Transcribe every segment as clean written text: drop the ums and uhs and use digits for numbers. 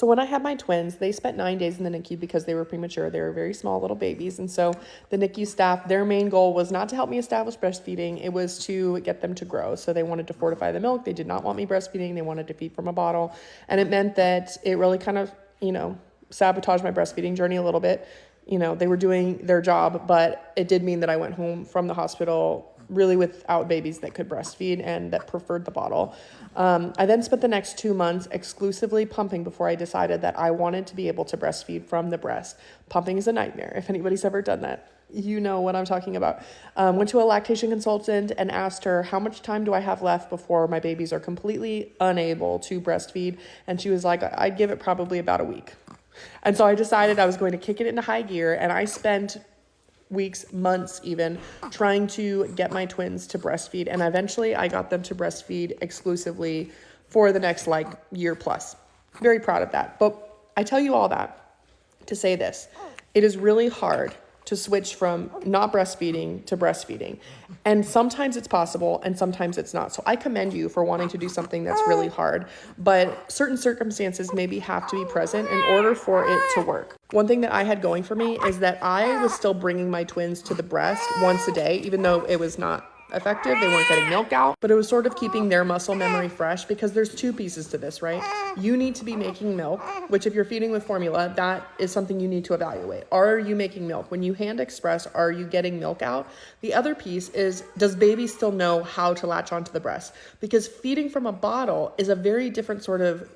So when I had my twins, they spent 9 days in the NICU because they were premature. They were very small little babies. And so the NICU staff, their main goal was not to help me establish breastfeeding. It was to get them to grow. So they wanted to fortify the milk. They did not want me breastfeeding. They wanted to feed from a bottle. And it meant that it really kind of, sabotaged my breastfeeding journey a little bit. They were doing their job, but it did mean that I went home from the hospital really without babies that could breastfeed and that preferred the bottle. I then spent the next 2 months exclusively pumping before I decided that I wanted to be able to breastfeed from the breast. Pumping is a nightmare. If anybody's ever done that, you know what I'm talking about. Went to a lactation consultant and asked her, how much time do I have left before my babies are completely unable to breastfeed? And she was like, I'd give it probably about a week. And so I decided I was going to kick it into high gear, and I spent weeks, months even, trying to get my twins to breastfeed. And eventually I got them to breastfeed exclusively for the next year plus. Very proud of that. But I tell you all that to say this. It is really hard to switch from not breastfeeding to breastfeeding. And sometimes it's possible and sometimes it's not. So I commend you for wanting to do something that's really hard, but certain circumstances maybe have to be present in order for it to work. One thing that I had going for me is that I was still bringing my twins to the breast once a day, even though it was not effective. They weren't getting milk out, but it was sort of keeping their muscle memory fresh, because there's two pieces to this, right? You need to be making milk, which if you're feeding with formula, that is something you need to evaluate. Are you making milk? When you hand express, are you getting milk out? The other piece is, does baby still know how to latch onto the breast? Because feeding from a bottle is a very different sort of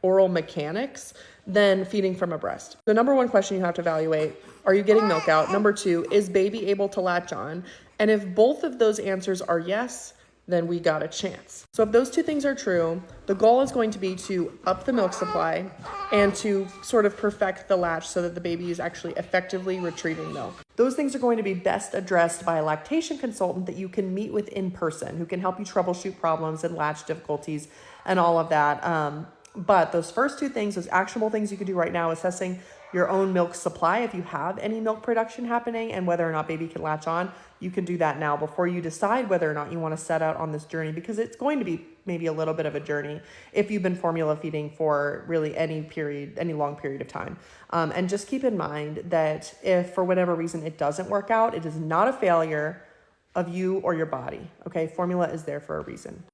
oral mechanics than feeding from a breast. The number one question you have to evaluate, are you getting milk out? Number two, is baby able to latch on? And if both of those answers are yes, then we got a chance. So if those two things are true, the goal is going to be to up the milk supply and to sort of perfect the latch so that the baby is actually effectively retrieving milk. Those things are going to be best addressed by a lactation consultant that you can meet with in person, who can help you troubleshoot problems and latch difficulties and all of that. But those first two things, those actionable things you can do right now, assessing your own milk supply, if you have any milk production happening, and whether or not baby can latch on, you can do that now before you decide whether or not you want to set out on this journey, because it's going to be maybe a little bit of a journey if you've been formula feeding for really any long period of time. And just keep in mind that if for whatever reason it doesn't work out, it is not a failure of you or your body. Okay, formula is there for a reason.